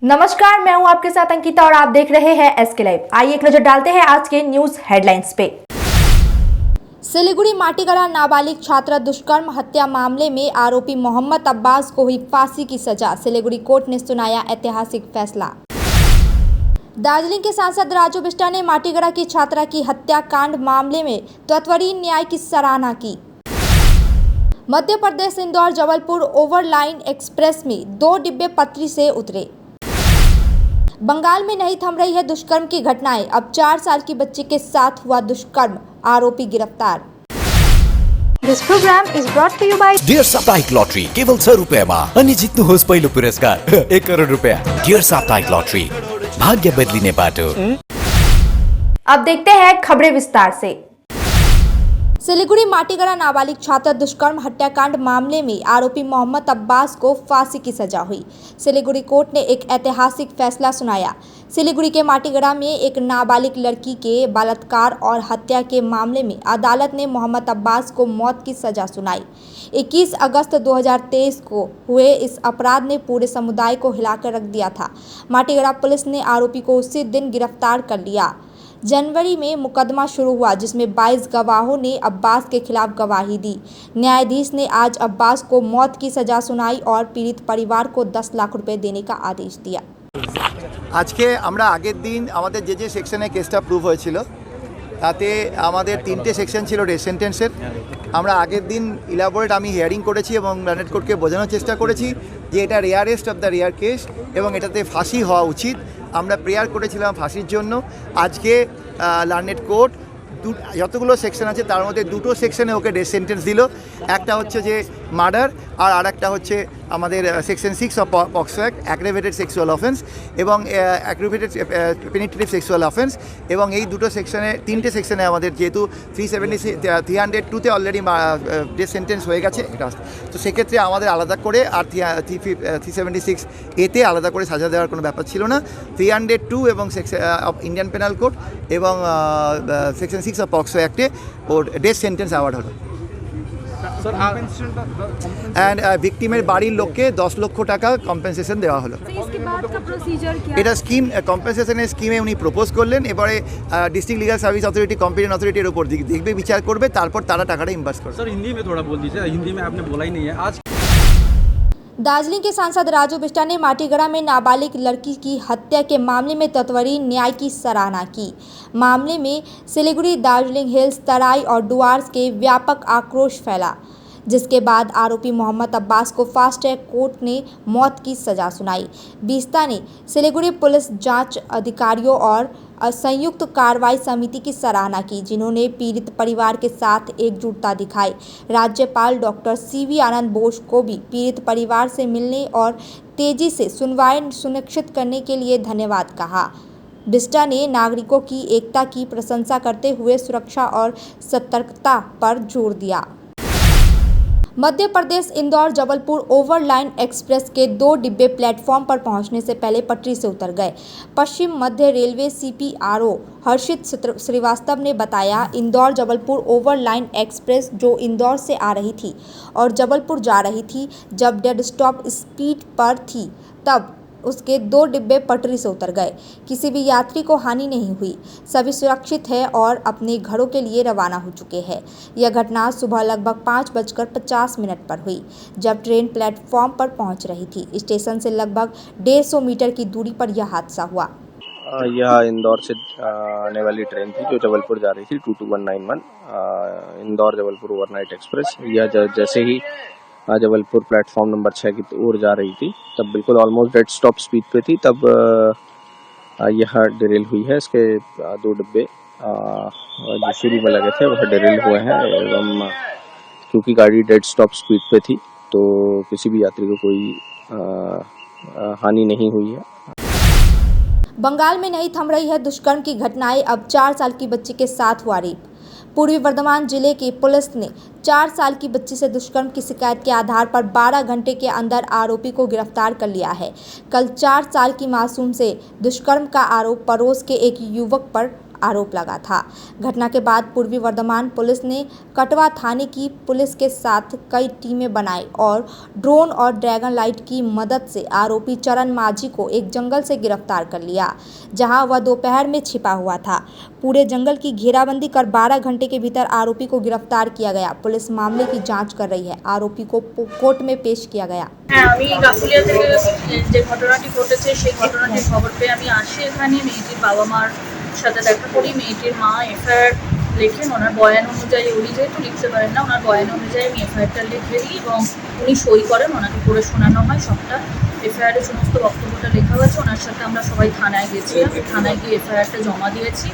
नमस्कार, मैं हूं आपके साथ अंकिता और आप देख रहे हैं एसके लाइव। आइए एक नजर डालते हैं आज के न्यूज हेडलाइंस पे। सिलीगुड़ी माटीगड़ा नाबालिग छात्रा दुष्कर्म हत्या मामले में आरोपी मोहम्मद अब्बास को हुई फांसी की सजा। सिलीगुड़ी कोर्ट ने सुनाया ऐतिहासिक फैसला। दार्जिलिंग के सांसद राजू बिष्टा ने माटीगड़ा की छात्रा की हत्याकांड मामले में त्वरित न्याय की सराहना की। मध्य प्रदेश इंदौर जबलपुर ओवरलाइन एक्सप्रेस में 2 डिब्बे पटरी से उतरे। बंगाल में नहीं थम रही है दुष्कर्म की घटनाएं। अब 4 साल की बच्ची के साथ हुआ दुष्कर्म, आरोपी गिरफ्तार। This program is brought to you by dear साप्ताहिक लॉटरी केवल 100 रुपयामा अनि जित्नुहोस् पहिलो पुरस्कार 1 करोड रुपया। डियर साप्ताहिक लॉटरी, भाग्य बदलिने बाटो। अब देखते हैं खबरें विस्तार से। सिलीगुड़ी माटीगड़ा नाबालिग छात्रा दुष्कर्म हत्याकांड मामले में आरोपी मोहम्मद अब्बास को फांसी की सजा हुई। सिलीगुड़ी कोर्ट ने एक ऐतिहासिक फैसला सुनाया। सिलीगुड़ी के माटीगड़ा में एक नाबालिग लड़की के बलात्कार और हत्या के मामले में अदालत ने मोहम्मद अब्बास को मौत की सजा सुनाई। 21 अगस्त 2023 को हुए इस अपराध ने पूरे समुदाय को हिलाकर रख दिया था। माटीगड़ा पुलिस ने आरोपी को उसी दिन गिरफ्तार कर लिया। जनवरी में मुकदमा शुरू हुआ जिसमें 22 गवाहों ने अब्बास के खिलाफ गवाही दी। न्यायाधीश ने आज अब्बास को मौत की सजा सुनाई और पीड़ित परिवार को 10 लाख रुपए देने का आदेश दिया। आज के আমরা আগের দিন আমাদের যে সেকশনে কেসটা প্রুভ হয়েছিল তাতে আমাদের 3টে সেকশন ছিল ডেথ সেন্টেন্সের। আমরা আগের দিন ইলাবোরেট আমি হিয়ারিং করেছি এবং লার্নেড কোর্টকে বোঝানোর চেষ্টা করেছি যে এটা rarest of the rare case এবং এটাতে ফাঁসি হওয়া উচিত। আমরা প্রেয়ার করেছিলাম ফাঁসির জন্য। আজকে লার্নেড কোর্ট যতগুলো সেকশন আছে তার মধ্যে 2টো সেকশনে ওকে ডেথ সেন্টেন্স দিল। একটা হচ্ছে যে মার্ডার আর আরেকটা হচ্ছে আমাদের section 6 of POCSO act অ্যাগ্রেভেটেড sexual offence এবং অ্যাগ্রেভেটেড পেনিট্রেটিভ সেক্সুয়াল অফেন্স। এবং এই 3টে সেকশনে আমাদের যেহেতু 302তে অলরেডি ডেথ সেন্টেন্স হয়ে গেছে এটা, তো সেক্ষেত্রে আমাদের আলাদা করে আর 376 এতে আলাদা করে সাজা দেওয়ার কোনো ব্যাপার ছিল না। 302 এবং অফ ইন্ডিয়ান পেনাল কোড এবং সেকশন 6 অফ পক্সো অ্যাক্টে ওর ডেথ সেন্টেন্স অ্যাওয়ার্ড হলো। অ্যান্ড ভিকটিমের বাড়ির লোককে 10 লক্ষ টাকা কম্পেনসেশন দেওয়া হলো। এটা স্কিম কম্পেনসেশনের স্কিমে উনি প্রপোজ করলেন। এবারে district legal service authority competent অথরিটির উপর দেখবে, বিচার করবে, তারপর তারা টাকাটা ইনভেস্ট করবে। सर हिंदी में थोड़ा बोल दीजिए, हिंदी में आपने बोला ही नहीं है आज। दार्जिलिंग के सांसद राजू बिष्टा ने माटीगड़ा में नाबालिग लड़की की हत्या के मामले में त्वरित न्याय की सराहना की। मामले में सिलीगुड़ी, दार्जिलिंग हिल्स, तराई और डुआर्स के व्यापक आक्रोश फैला, जिसके बाद आरोपी मोहम्मद अब्बास को फास्ट ट्रैक कोर्ट ने मौत की सजा सुनाई। बिष्टा ने सिलीगुड़ी पुलिस जांच अधिकारियों और संयुक्त कार्रवाई समिति की सराहना की, जिन्होंने पीड़ित परिवार के साथ एकजुटता दिखाई। राज्यपाल डॉक्टर CV आनंद बोस को भी पीड़ित परिवार से मिलने और तेजी से सुनवाई सुनिश्चित करने के लिए धन्यवाद कहा। बिष्टा ने नागरिकों की एकता की प्रशंसा करते हुए सुरक्षा और सतर्कता पर जोर दिया। मध्य प्रदेश इंदौर जबलपुर ओवरलाइन एक्सप्रेस के 2 डिब्बे प्लेटफॉर्म पर पहुंचने से पहले पटरी से उतर गए। पश्चिम मध्य रेलवे CPRO हर्षित श्रीवास्तव ने बताया, इंदौर जबलपुर ओवरलाइन एक्सप्रेस जो इंदौर से आ रही थी और जबलपुर जा रही थी, जब डेड स्टॉप स्पीड पर थी तब उसके 2 डिब्बे पटरी से उतर गए। किसी भी यात्री को हानि नहीं हुई, सभी सुरक्षित है और अपने घरों के लिए रवाना हो चुके हैं। यह घटना सुबह लगभग 5:50 पर हुई, जब ट्रेन प्लेटफॉर्म पर पहुंच रही थी। स्टेशन से लगभग 150 मीटर की दूरी पर यह हादसा हुआ। यह इंदौर से आने वाली ट्रेन थी जो जबलपुर जा रही थी 22191 इंदौर जबलपुर ओवरनाइट एक्सप्रेस। यह जैसे ही जबलपुर प्लेटफॉर्म नंबर 6 की ओर जा रही थी तब बिल्कुल ऑलमोस्ट डेड स्टॉप स्पीड पे थी, तब यह डिरेल हुई है। इसके 2 डिब्बे जो शुरू में लगे थे वह डिरेल हुए हैं एवं क्योंकि गाड़ी डेड स्टॉप स्पीड पे थी तो किसी भी यात्री को कोई हानि नहीं हुई है। बंगाल में नहीं थम रही है दुष्कर्म की घटनाएं। अब 4 साल की बच्ची के साथ हुआ रेप। पूर्वी वर्धमान जिले की पुलिस ने 4 साल की बच्ची से दुष्कर्म की शिकायत के आधार पर 12 घंटे के अंदर आरोपी को गिरफ्तार कर लिया है। कल 4 साल की मासूम से दुष्कर्म का आरोप पड़ोस के एक युवक पर आरोप लगा था। घटना के बाद पूर्वी वर्धमान पुलिस ने कटवा थाने की पुलिस के साथ कई टीमें बनाई और ड्रोन और ड्रैगन लाइट की मदद से आरोपी चरण माझी को एक जंगल से गिरफ्तार कर लिया, जहां वह दोपहर में छिपा हुआ था। पूरे जंगल की घेराबंदी कर 12 घंटे के भीतर आरोपी को गिरफ्तार किया गया। पुलिस मामले की जांच कर रही है। आरोपी को कोर्ट में पेश किया गया। আমি গাফুলিয়া থেকে যে ঘটনাটি ঘটেছে সেই ঘটনাটির খবর পেয়ে আমি আসি এখানে। মেয়েটির বাবা মার সাথে দেখা করি। মেয়েটির মা এফআইআর লেখেন। ওনার বয়ান অনুযায়ী, উনি যেহেতু লিখতে পারেন না, ওনার বয়ান অনুযায়ী আমি এফআইআরটা লিখে দিই এবং উনি সই করেন। ওনাকে পড়ে শোনানো হয় সবটা। এফআইআরে সমস্ত বক্তব্যটা লেখা হয়েছে। ওনার সাথে আমরা সবাই থানায় গেছিলাম। থানায় গিয়ে এফআইআরটা জমা দিয়েছি।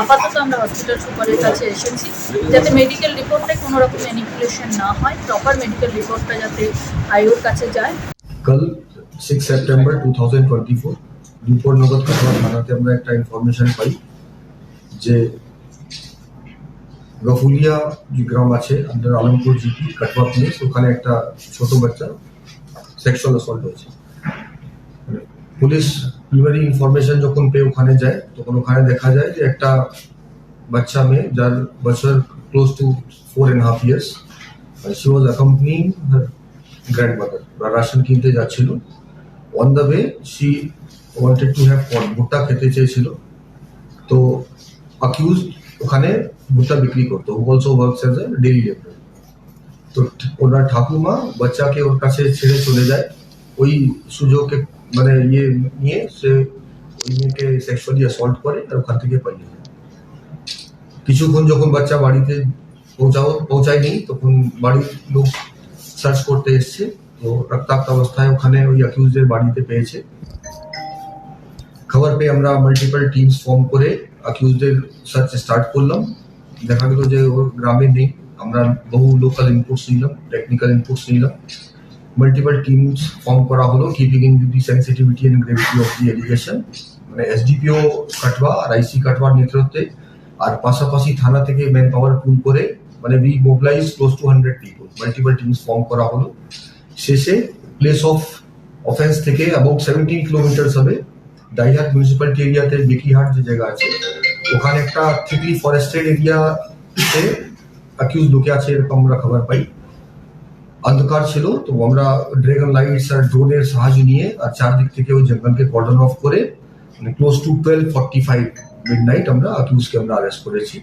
আপাতত আমরা হসপিটাল সুপারের কাছে এসেছি যাতে মেডিকেল রিপোর্টে কোনো রকম ম্যানিপুলেশন না হয়, প্রপার মেডিকেল রিপোর্টটা যাতে আইওর কাছে যায়। कल 6 सेप्टेम्बर 2024 দুপুর নগদ কটুয়া থানাতে আমরা একটা ইনফরমেশন পাই যে গফুলিয়া যে গ্রাম আছে আন্ডার আলমপুর জিপি কটুয়া প্লেস, ওখানে একটা ছোট বাচ্চা সেক্সুয়াল অ্যাসল্ট হয়েছে। পুলিশ প্রিমারি ইনফরমেশন যখন পেয়ে ওখানে যায় তখন ওখানে দেখা যায় যে একটা বাচ্চা মেয়ে যার বছর close to 4.5 years, she was accompanying her grandmother. Ration কিনতে যাচ্ছিল। On the way she wanted to have pot, ভুট্টা খেতে চেয়েছিল। তো অ্যাকিউজ ওখানে ভুট্টা বিক্রি করতো, also works as a daily labour. তো ওনার ঠাকুমা বাচ্চাকে ওর কাছে ছেড়ে চলে যায়। ওই সুযোগে মানে নিয়ে সে ওই মেয়েকে সেক্সুয়ালি অ্যাসল্ট করে আর ওখান থেকে পালিয়ে যায়। কিছুক্ষণ যখন বাচ্চা বাড়িতে পৌঁছায়নি তখন বাড়ির লোক সার্চ করতে এসছে। তো রক্তাক্ত অবস্থায় ওখানে ওই অ্যাকিউজের বাড়িতে পেয়েছে। খবর পেয়ে আমরা মাল্টিপল টিমস ফর্ম করে অ্যাকিউজদের সার্চ স্টার্ট করলাম। দেখা গেল যে ওর গ্রামে নেই। আমরা বহু লোকাল ইনপুটস নিলাম, টেকনিক্যাল ইনপুটস নিলাম। মাল্টিপল টিমস ফর্ম করা হলো keeping in the sensitivity and gravity of the allegation, মানে এসডিপিও কাটওয়া আর আইসি কাটওয়ার নেতৃত্বে। আর পাশাপাশি থানা থেকে ম্যান পাওয়ার পুল করে মানে we mobilise close two 100 people. Multiple teams form করা হলো। শেষে প্লেস অফ অফেন্স থেকে অ্যাবাউট 17 কিলোমিটার হবে ডাইহাট মিউনিসিপ্যালিটি এরিয়াতে বেকিহাট যে জায়গা আছে, ওখানে একটা থিকলি ফরেস্টেড এরিয়াতে অ্যাকিউজ ঢুকে আছে এরকম আমরা খবর পাই। অন্ধকার ছিল, তো আমরা ড্রাগন লাইটস আর ড্রোনের সাহায্য নিয়ে আর চারদিক থেকে ওই জঙ্গলকে কর্ডন অফ করে মানে ক্লোজ টু 12:45 মিডনাইট আমরা অ্যাকিউজকে আমরা অ্যারেস্ট করেছি।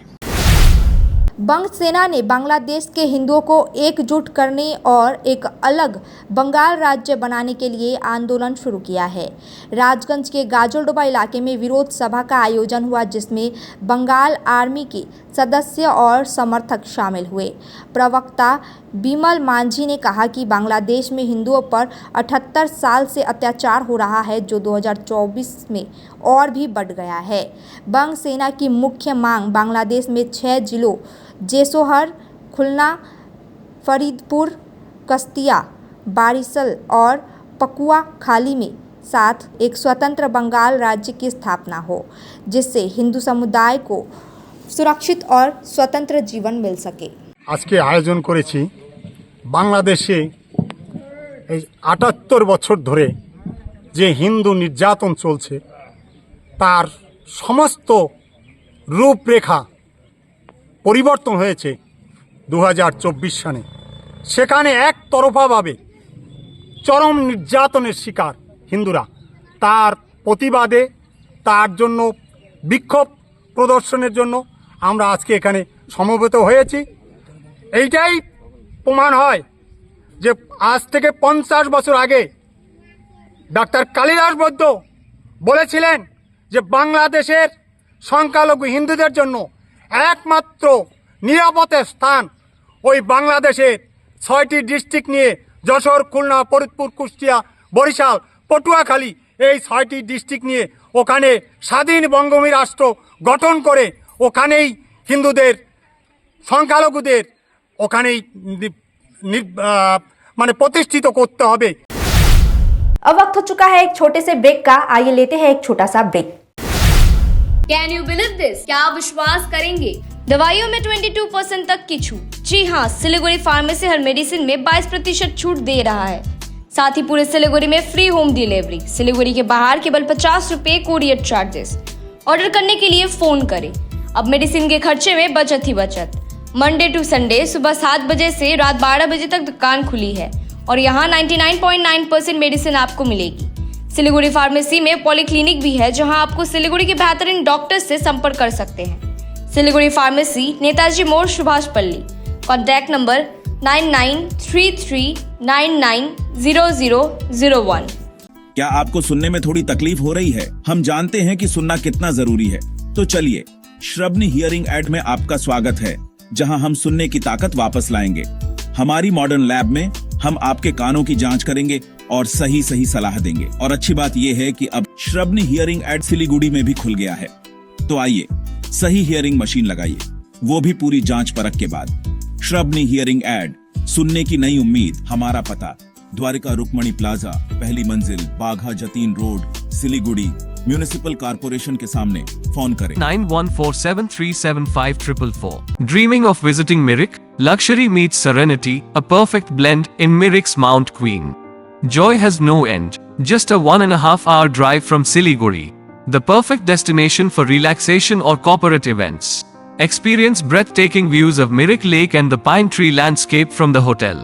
बंग सेना ने बांग्लादेश के हिंदुओं को एकजुट करने और एक अलग बंगाल राज्य बनाने के लिए आंदोलन शुरू किया है। राजगंज के गाजलडोबा इलाके में विरोध सभा का आयोजन हुआ, जिसमें बंगाल आर्मी के सदस्य और समर्थक शामिल हुए। प्रवक्ता बिमल मांझी ने कहा कि बांग्लादेश में हिंदुओं पर 78 साल से अत्याचार हो रहा है, जो 2024 में और भी बढ़ गया है। बंग सेना की मुख्य मांग बांग्लादेश में 6 जिलों जेसोहर, खुलना, फरीदपुर, कस्तिया, बारिसल और पकुआ खाली में साथ एक स्वतंत्र बंगाल राज्य की स्थापना हो, जिससे हिंदू समुदाय को सुरक्षित और स्वतंत्र जीवन मिल सके। আজকে আয়োজন করেছি বাংলাদেশে এই ৭৮ বছর ধরে যে হিন্দু নির্যাতন চলছে তার সমস্ত রূপরেখা পরিবর্তন হয়েছে 2024 সালে। সেখানে একতরফাভাবে চরম নির্যাতনের শিকার হিন্দুরা, তার প্রতিবাদে তার জন্য বিক্ষোভ প্রদর্শনের জন্য আমরা আজকে এখানে সমবেত হয়েছি। এইটাই প্রমাণ হয় যে আজ থেকে 50 বছর আগে ডাক্তার কালিদাস বৈদ্য বলেছিলেন যে বাংলাদেশের সংখ্যালঘু হিন্দুদের জন্য একমাত্র নিরাপদের স্থান ওই বাংলাদেশের 6টি ডিস্ট্রিক্ট নিয়ে যশোর, খুলনা, ফরিদপুর, কুষ্টিয়া, বরিশাল, পটুয়াখালী, এই 6টি ডিস্ট্রিক্ট নিয়ে ওখানে স্বাধীন বঙ্গভূমি রাষ্ট্র গঠন করে ওখানেই হিন্দুদের সংখ্যালঘুদের ওখানেই মানে প্রতিষ্ঠিত করতে হবে। अब वक्त हो चुका है एक छोटे से ब्रेक का। आइए लेते हैं एक छोटा सा break. Can you believe this? क्या आप विश्वास करेंगे? दवाइयों में 22% तक की छूट। जी हाँ, सिलीगुड़ी फार्मेसी हर मेडिसिन में 22% छूट दे रहा है। साथ ही पूरे सिलीगुड़ी में फ्री होम डिलीवरी। सिलीगुड़ी के बाहर केवल 50 रुपए कोरियर चार्जेस। ऑर्डर करने के लिए फोन करें अब मेडिसिन के खर्चे में बचत ही बचत। मंडे टू संडे सुबह 7 बजे से रात 12 बजे तक दुकान खुली है और यहाँ 99.9% मेडिसिन आपको मिलेगी। सिलीगुड़ी फार्मेसी में पॉलीक्लिनिक भी है जहां आपको सिलीगुड़ी के बेहतरीन डॉक्टर से संपर्क कर सकते हैं। सिलीगुड़ी फार्मेसी, नेताजी मोड़, सुभाष पल्ली। Contact number 9933990001। क्या आपको सुनने में थोड़ी तकलीफ हो रही है? हम जानते हैं कि सुनना कितना जरूरी है, तो चलिए श्रवणी हियरिंग एड में आपका स्वागत है, जहां हम सुनने की ताकत वापस लाएंगे। हमारी मॉडर्न लैब में हम आपके कानों की जांच करेंगे और सही सलाह देंगे। और अच्छी बात यह है कि अब श्रवणी हियरिंग एड सिलीगुड़ी में भी खुल गया है। तो आइए सही हियरिंग मशीन लगाइए, वो भी पूरी जांच परख के बाद। श्रवणी हियरिंग एड, सुनने की नई उम्मीद। हमारा पता द्वारिका रुक्मणी प्लाजा, पहली मंजिल, Bagha Jatin road, Siliguri, municipal corporation के सामने। फोन करें 9147375444। Dreaming of visiting Mirik? Luxury meets serenity, a perfect blend in Mirik's Mount Queen. Joy has no end. Just a 1.5 hour drive from Siliguri, the perfect destination for relaxation or corporate events. Experience breathtaking views of Mirik Lake and the pine tree landscape from the hotel,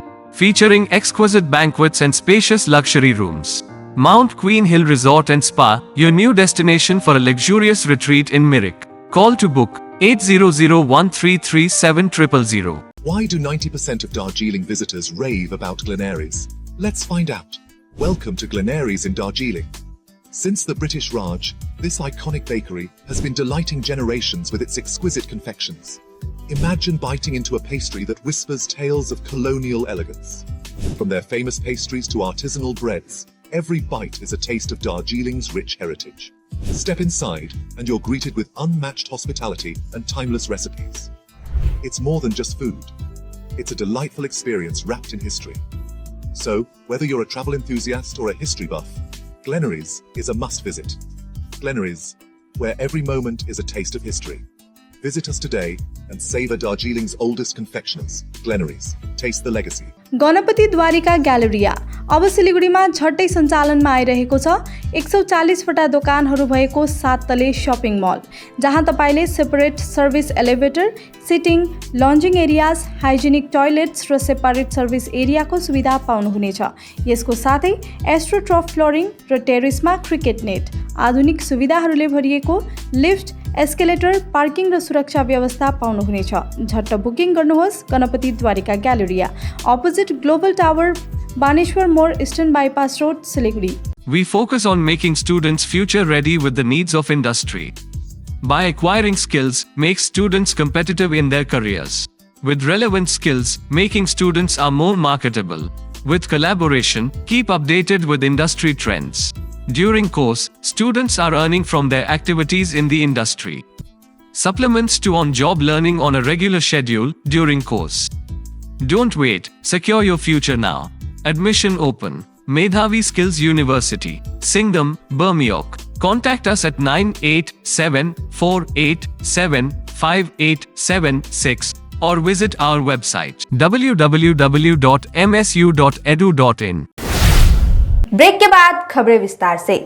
featuring exquisite banquets and spacious luxury rooms. Mount Queen Hill Resort and Spa, your new destination for a luxurious retreat in Mirik. Call to book 8001337000. Why do 90% of Darjeeling visitors rave about Glenaries? Let's find out. Welcome to Glenaries in Darjeeling. Since the British Raj, this iconic bakery has been delighting generations with its exquisite confections. Imagine biting into a pastry that whispers tales of colonial elegance. From their famous pastries to artisanal breads, every bite is a taste of Darjeeling's rich heritage. Step inside and you're greeted with unmatched hospitality and timeless recipes. It's more than just food. It's a delightful experience wrapped in history. So, whether you're a travel enthusiast or a history buff, Glenaries is a must visit. Glenaries, where every moment is a taste of history. Visit us today and savor Darjeeling's oldest confectioners. Glenaries, taste the legacy. Ganpati Dwarika ग्यालेरिया अब सिलिगुडीमा झट्टै सञ्चालनमा आइरहेको छ। 140 वटा दोकानहरू भएको 7 तले shopping mall, जहाँ तपाईले separate service elevator, sitting, lounging areas, hygienic toilets र सेपरेट सर्भिस एरियाको सुविधा पाउनुहुनेछ। यसको साथै एस्ट्रोट्रफ फ्लोरिङ र टेरेसमा क्रिकेट नेट, आधुनिक सुविधाहरूले भरिएको लिफ्ट, एस्केलेटर, पार्किङ र सुरक्षा व्यवस्था पाउनुहुनेछ। झट्ट बुकिङ गर्नुहोस्। Ganpati Dwarika galleria, opposite global tower, Baneshwar Mor, eastern bypass road, Siliguri. We focus on making students future ready with the needs of industry. By acquiring skills, make students competitive in their careers. With relevant skills, making students are more marketable. With collaboration, keep updated with industry trends. During course, students are earning from their activities in the industry. Supplements to on-job learning on a regular schedule during course. Don't wait, secure your future now. Admission open. Medhavi Skills University, Singham, Bermioc. Contact us at 9874875876 or visit our website www.msu.edu.in. Break के बाद खबरें विस्तार से।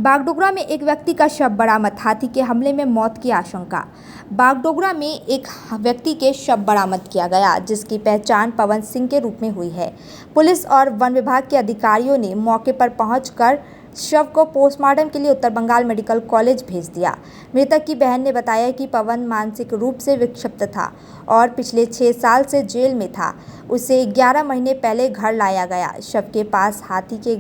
बागडोगरा में एक व्यक्ति का शव बरामद, हाथी के हमले में मौत की आशंका। बागडोगरा में एक व्यक्ति के शव बरामद किया गया, जिसकी पहचान पवन सिंह के रूप में हुई है। पुलिस और वन विभाग के अधिकारियों ने मौके पर पहुंचकर शव को पोस्टमार्टम के लिए उत्तर बंगाल मेडिकल कॉलेज भेज दिया। मृतक की बहन ने बताया कि पवन मानसिक रूप से विक्षिप्त था और पिछले 6 साल से जेल में था। उसे 11 महीने पहले घर लाया गया। शव के पास हाथी के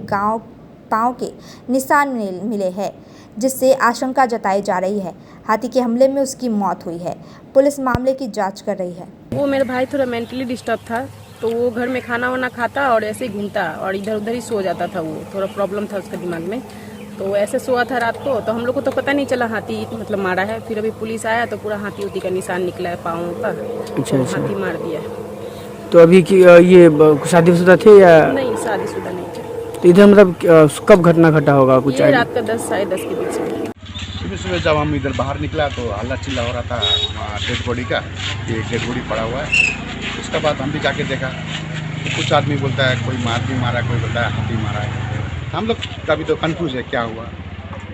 पाँव के निशान मिले हैं, जिससे आशंका जताई जा रही है हाथी के हमले में उसकी मौत हुई है। पुलिस मामले की जांच कर रही है। वो मेरा भाई थोड़ा मेंटली डिस्टर्ब था, तो वो घर में खाना वाना खाता और ऐसे ही घूमता और इधर उधर ही सो जाता था। वो थोड़ा प्रॉब्लम था उसके दिमाग में, तो वो ऐसे सोया था रात को। तो हम लोग को तो पता नहीं चला हाथी मतलब मारा है। फिर अभी पुलिस आया तो पूरा हाथी उती का निशान निकला है पाँव का। अच्छा, तो हाथी मार दिया। तो अभी ये शादीशुदा थे या नहीं? शादीशुदा नहीं थे। तो इधर मतलब कब घटना घटा होगा कुछ? ये रात का 10 साढ़े 10 के बीच में। सुबह जब हम इधर बाहर निकला तो हल्ला चिल्ला हो रहा था वहाँ डेड बॉडी का, कि एक डेड बॉडी पड़ा हुआ है। उसके बाद हम भी जाके देखा तो कुछ आदमी बोलता है कोई मारा, कोई बोलता है हाथी मारा है। हम लोग कभी तो कंफ्यूज है क्या हुआ।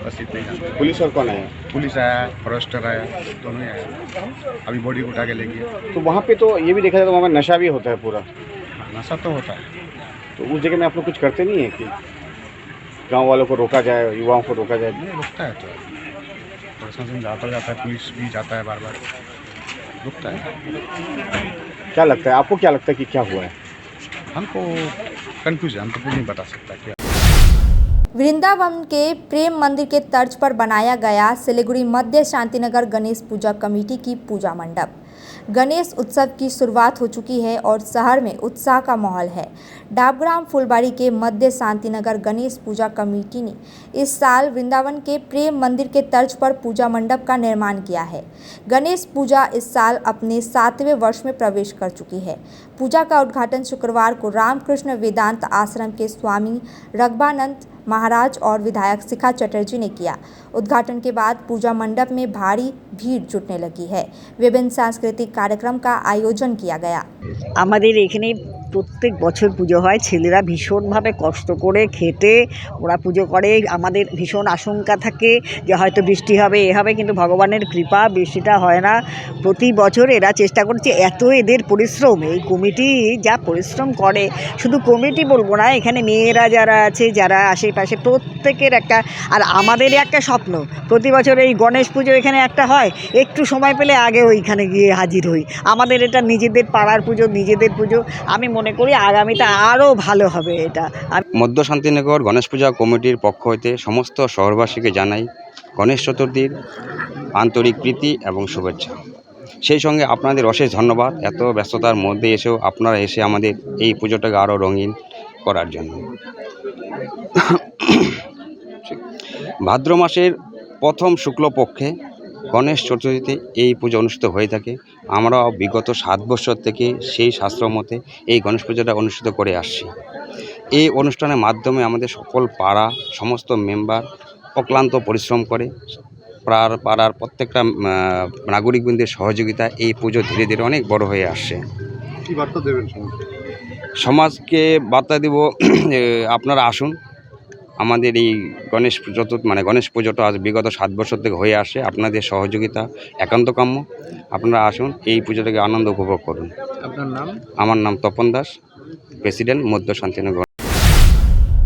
बस इतना ही जानते हैं। पुलिस और कौन आया? पुलिस आया, फॉरेस्टर आया, दोनों ही आया। अभी बॉडी उठा के ले गए। तो वहाँ पे तो ये भी देखा जाता है वहाँ पे नशा भी होता है पूरा, नशा तो होता है। तो उस जगह में आप लोग कुछ करते नहीं है कि गांव वालों को रोका जाए, युवाओं को रोका जाए? नहीं रुकता है तो प्रशासन जाता है, पुलिस भी जाता है, बार बार रुकता है। क्या लगता है आपको, क्या लगता है कि क्या हुआ है? हमको कंफ्यूज है, हम तो कुछ नहीं बता सकता क्या। वृंदावन के प्रेम मंदिर के तर्ज पर बनाया गया सिलीगुड़ी मध्य शांतिनगर गणेश पूजा कमेटी की पूजा मंडप। गणेश उत्सव की शुरुआत हो चुकी है और शहर में उत्साह का माहौल है। डाबग्राम फुलबाड़ी के मध्य शांतिनगर गणेश पूजा कमेटी ने इस साल वृंदावन के प्रेम मंदिर के तर्ज पर पूजा मंडप का निर्माण किया है। गणेश पूजा इस साल अपने 7वें वर्ष में प्रवेश कर चुकी है। पूजा का उद्घाटन शुक्रवार को रामकृष्ण वेदांत आश्रम के स्वामी रघवानंद महाराज और विधायक शिखा चटर्जी ने किया। उद्घाटन के बाद पूजा मंडप में भारी भीड़ जुटने लगी है। विभिन्न सांस्कृतिक कार्यक्रम का आयोजन किया गया। আমাদের এখানে প্রত্যেক বছর পুজো হয়। ছেলেরা ভীষণভাবে কষ্ট করে খেটে ওরা পুজো করে। আমাদের ভীষণ আশঙ্কা থাকে যে হয়তো বৃষ্টি হবে, এ হবে, কিন্তু ভগবানের কৃপা বৃষ্টিটা হয় না। প্রতি বছর এরা চেষ্টা করছে, এত এদের পরিশ্রম, এই কমিটি যা পরিশ্রম করে, শুধু কমিটি বলবো না, এখানে মেয়েরা যারা আছে, যারা আশেপাশে প্রত্যেকের একটা, আর আমাদের একটা স্বপ্ন প্রতি বছর এই গণেশ পুজো এখানে একটা হয়, একটু সময় পেলে আগে ওইখানে গিয়ে হাজির হই। আমাদের এটা নিজেদের পাড়ার পুজো, নিজেদের পুজো, আমি মনে করি আগামীতে আরও ভালো হবে এটা। মধ্য শান্তিনগর গণেশ পূজা কমিটির পক্ষ হতে সমস্ত শহরবাসীকে জানাই গণেশ চতুর্থীর আন্তরিক প্রীতি এবং শুভেচ্ছা। সেই সঙ্গে আপনাদের অশেষ ধন্যবাদ এত ব্যস্ততার মধ্যে এসেও আপনারা এসে আমাদের এই পুজোটাকে আরও রঙিন করার জন্য। ভাদ্র মাসের প্রথম শুক্লপক্ষে গণেশ চতুর্থীতে এই পুজো অনুষ্ঠিত হয়ে থাকে। আমরা বিগত 7 বছর থেকে সেই শাস্ত্র মতে এই গণেশ পুজোটা অনুষ্ঠিত করে আসছি। এই অনুষ্ঠানের মাধ্যমে আমাদের সকল পাড়া সমস্ত মেম্বার অক্লান্ত পরিশ্রম করে, পাড়ার প্রত্যেকটা নাগরিকবৃন্দের সহযোগিতা এই পুজো ধীরে ধীরে অনেক বড় হয়ে আসছে। কি বার্তা দেবেন সমাজকে? বার্তা দিব আপনারা আসুন, আমাদের এই গণেশ পুজোটা আজ বিগত 7 বছর থেকে হয়ে আসে। আপনাদের সহযোগিতা একান্ত কাম্য। আপনারা আসুন, এই পুজোটাকে আনন্দ উপভোগ করুন। আপনার নাম? আমার নাম তপন দাস, প্রেসিডেंट मध्य शांतिनगर।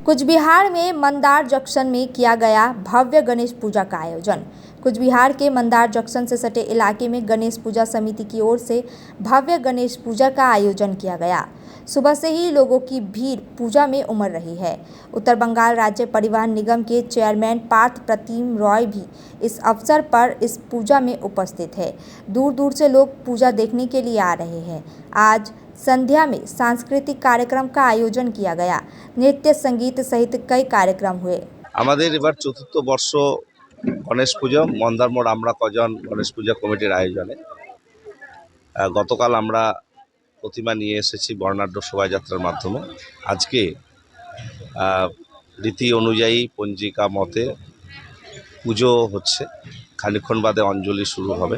कुछ बिहार में मंदार जंक्शन में किया गया भव्य गणेश पूजा का आयोजन। कुछ बिहार के मंदार जंक्शन से सटे इलाके में गणेश पूजा समिति की ओर से भव्य गणेश पूजा का आयोजन किया गया। सुबह से ही लोगों की भीड़ पूजा में उमड़ रही है। उत्तर बंगाल राज्य परिवहन निगम के चेयरमैन पार्थ प्रतिम रॉय भी इस अवसर पर इस पूजा में उपस्थित है। दूर दूर से लोग पूजा देखने के लिए आ रहे हैं। आज संध्या में सांस्कृतिक कार्यक्रम का आयोजन किया गया। नृत्य, संगीत सहित कई कार्यक्रम हुए। আমাদের এবার চতুর্থ বর্ষ গণেশ পুজো মন্দার মোড় আমরা কজন গণেশ পূজা কমিটির আয়োজনে। গতকাল আমরা প্রতিমা নিয়ে এসেছি বর্ণাঢ্য শোভাযাত্রার মাধ্যমে। আজকে রীতি অনুযায়ী পঞ্জিকা মতে পুজো হচ্ছে, খানিকক্ষণ বাদে অঞ্জলি শুরু হবে।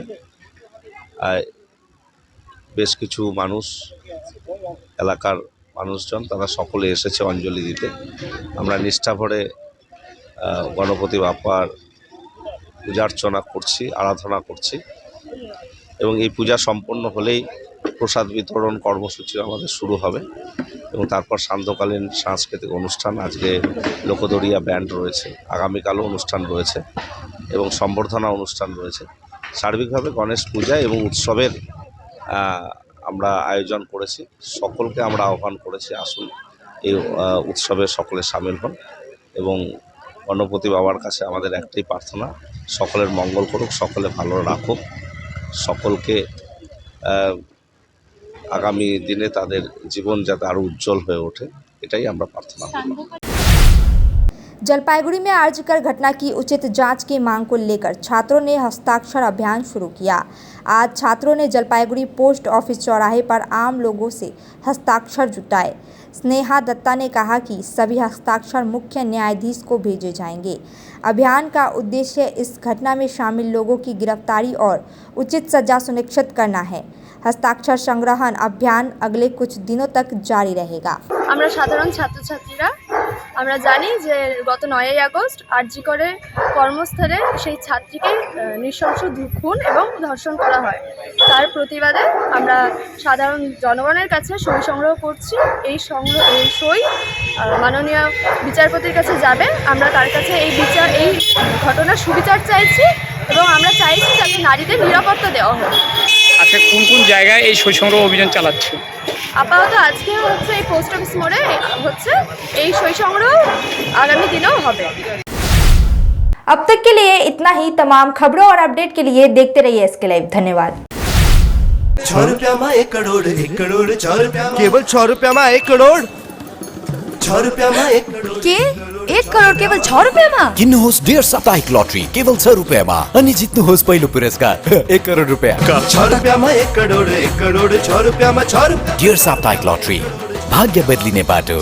বেশ কিছু মানুষ, এলাকার মানুষজন, তারা সকলে এসেছে অঞ্জলি দিতে। আমরা নিষ্ঠা ভরে গণপতি বাপ্পার পূজার্চনা করছি, আরাধনা করছি এবং এই পূজা সম্পন্ন হলেই প্রসাদ বিতরণ কর্মসূচি আমাদের শুরু হবে এবং তারপর সান্ধ্যকালীন সাংস্কৃতিক অনুষ্ঠান। আজকে লোকদড়িয়া ব্যান্ড রয়েছে, আগামীকালও অনুষ্ঠান রয়েছে এবং সম্বর্ধনা অনুষ্ঠান রয়েছে। সার্বিকভাবে গণেশ পূজা এবং উৎসবের আমরা আয়োজন করেছি। সকলকে আমরা আহ্বান করেছি, আসুন এই উৎসবে সকলে সামিল হন এবং গণপতি বাবার কাছে আমাদের একটাই প্রার্থনা, সকলের মঙ্গল করুক, সকলে ভালো রাখুক, সকলকে আগামী দিনে তাদের জীবন যাতে আরও উজ্জ্বল হয়ে ওঠে, এটাই আমরা প্রার্থনা করি। जलपाईगुड़ी में आर्जिकर घटना की उचित जांच की मांग को लेकर छात्रों ने हस्ताक्षर अभियान शुरू किया। आज छात्रों ने जलपाईगुड़ी पोस्ट ऑफिस चौराहे पर आम लोगों से हस्ताक्षर जुटाए। स्नेहा दत्ता ने कहा कि सभी हस्ताक्षर मुख्य न्यायाधीश को भेजे जाएंगे। अभियान का उद्देश्य इस घटना में शामिल लोगों की गिरफ्तारी और उचित सजा सुनिश्चित करना है। हस्ताक्षर संग्रहण अभियान अगले कुछ दिनों तक जारी रहेगा। আমরা সাধারণ ছাত্রছাত্রীরা আমরা জানি যে গত 9ই আগস্ট আরজি করে কর্মস্থলে সেই ছাত্রীকে নৃশংস খুন এবং ধর্ষণ করা হয়। তার প্রতিবাদে আমরা সাধারণ জনগণের কাছে সই সংগ্রহ করছি। এই সই মাননীয় বিচারপতির কাছে যাবে। আমরা তার কাছে এই ঘটনার সুবিচার চাইছি এবং আমরা চাইছি যাতে নারীদের নিরাপত্তা দেওয়া হয়। আচ্ছা, কোন কোন জায়গায় এই সই সংগ্রহ অভিযান চালাচ্ছে? আপাতত আজকে হচ্ছে এই পোস্ট অফিস মোড়ে হচ্ছে এই সই সংগ্রহ, আগামী दिनों হবে। अब तक के लिए इतना ही। तमाम खबरों और अपडेट के लिए देखते रहिए SK लाइव। धन्यवाद। 6 रुपया में 1 करोड़ 1 करोड़ 6 रुपया केवल 6 रुपया में 1 करोड़ 6 रुपया में 1 करोड़ के 1 करोड़ केवल 6 रुपयामा? किन्नुहोस् डेढ साप्ताहिक लटरी केवल 6 रुपियाँमा अनि जित्नुहोस् पहिलो पुरस्कार 1 करोड रुपियाँ। 6 रुपया में 1 करोड़ 6 रुपया में 6 रुपया। डेढ साप्ताहिक लटरी, भाग्य बदलिने बाटो।